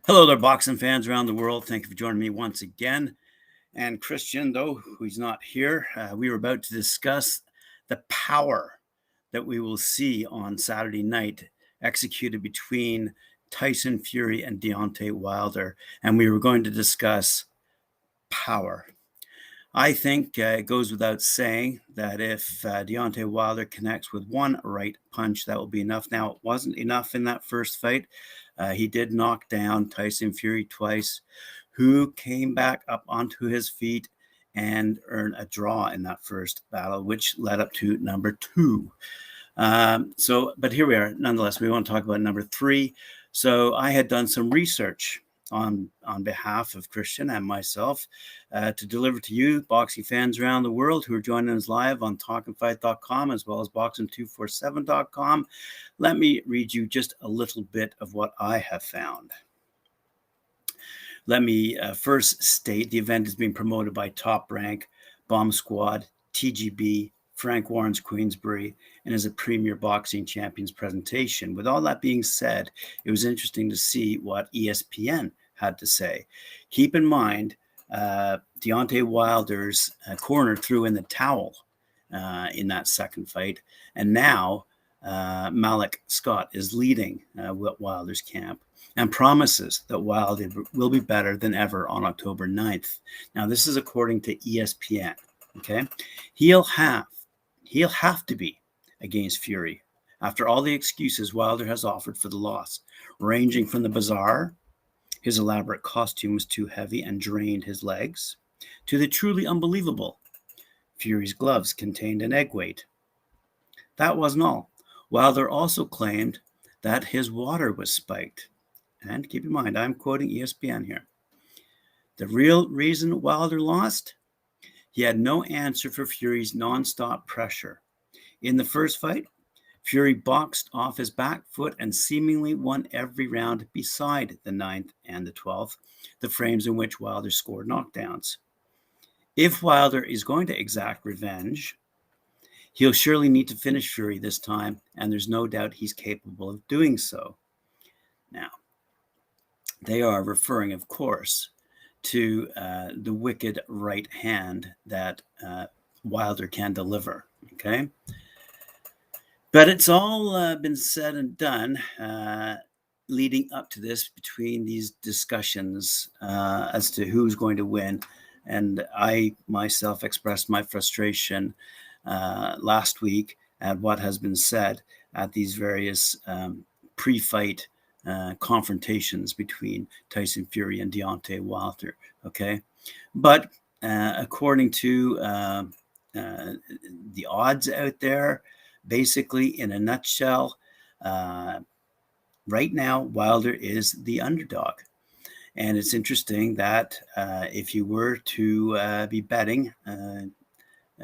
Hello there, boxing fans around the world. Thank you for joining me once again. And Kristian, though, who's not here, we were about to discuss the power that we will see on Saturday night executed between Tyson Fury and Deontay Wilder. And we were going to discuss power. I think it goes without saying that if Deontay Wilder connects with one right punch, that will be enough. Now, it wasn't enough in that first fight. He did knock down Tyson Fury twice, who came back up onto his feet and earned a draw in that first battle, which led up to number two. But here we are. Nonetheless, we want to talk about number three. So I had done some research on behalf of Kristian and myself to deliver to you, boxing fans around the world who are joining us live on talkinfight.com as well as Boxen247.com. Let me read you just a little bit of what I have found. Let me first state the event is being promoted by Top Rank, BombZquad, TGB, Frank Warren's Queensberry, and is a premier boxing champions presentation. With all that being said, it was interesting to see what ESPN had to say. Keep in mind, Deontay Wilder's corner threw in the towel in that second fight, and now Malik Scott is leading Wilder's camp and promises that Wilder will be better than ever on October 9th. Now, this is according to ESPN, okay? He'll have to be against Fury after all the excuses Wilder has offered for the loss, ranging from the bizarre, his elaborate costume was too heavy and drained his legs, to the truly unbelievable, Fury's gloves contained an egg weight. That wasn't all. Wilder also claimed that his water was spiked. And keep in mind, I'm quoting ESPN here. The real reason Wilder lost? He had no answer for Fury's nonstop pressure. In the first fight, Fury boxed off his back foot and seemingly won every round beside the 9th and the 12th, the frames in which Wilder scored knockdowns. If Wilder is going to exact revenge, he'll surely need to finish Fury this time, and there's no doubt he's capable of doing so. Now, they are referring, of course, to the wicked right hand that Wilder can deliver, okay? But it's all been said and done leading up to this between these discussions as to who's going to win. And I myself expressed my frustration last week at what has been said at these various pre-fight confrontations between Tyson Fury and Deontay Wilder, okay? But according to the odds out there, basically, in a nutshell, right now, Wilder is the underdog. And it's interesting that if you were to be betting,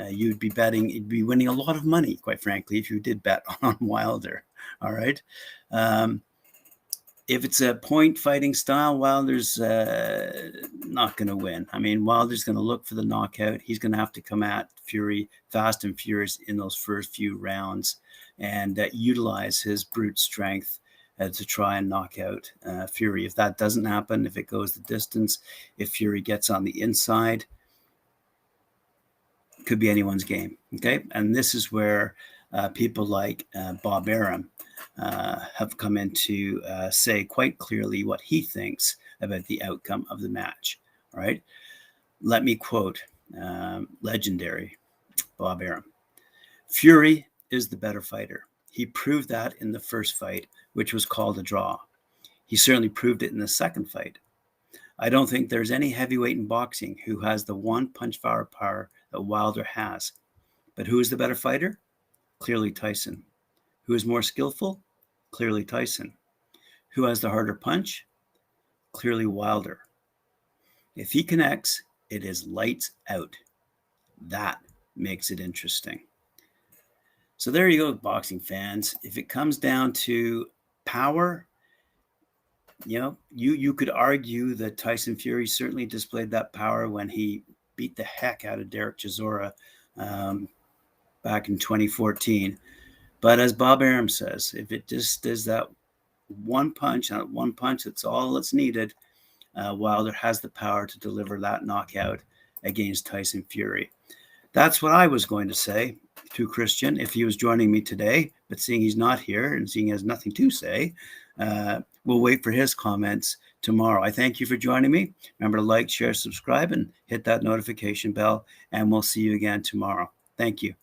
you'd be winning a lot of money, quite frankly, if you did bet on Wilder. All right. If it's a point fighting style, Wilder's not going to win. I mean, Wilder's going to look for the knockout. He's going to have to come at Fury fast and furious in those first few rounds and utilize his brute strength to try and knock out Fury. If that doesn't happen, if it goes the distance, if Fury gets on the inside, it could be anyone's game, okay? And this is where people like Bob Arum have come in to say quite clearly what he thinks about the outcome of the match. All right. Let me quote legendary Bob Arum. Fury is the better fighter. He proved that in the first fight, which was called a draw. He certainly proved it in the second fight. I don't think there's any heavyweight in boxing who has the one punch power that Wilder has. But who is the better fighter? Clearly Tyson. Who is more skillful? Clearly Tyson. Who has the harder punch? Clearly Wilder. If he connects, it is lights out. That makes it interesting. So there you go, boxing fans. If it comes down to power, you know, you could argue that Tyson Fury certainly displayed that power when he beat the heck out of Derek Chisora back in 2014. But as Bob Arum says, if it just is that one punch, and one punch, that's all that's needed. Wilder has the power to deliver that knockout against Tyson Fury. That's what I was going to say to Kristian if he was joining me today, but seeing he's not here and seeing he has nothing to say, we'll wait for his comments tomorrow. I thank you for joining me. Remember to like, share, subscribe, and hit that notification bell, and we'll see you again tomorrow. Thank you.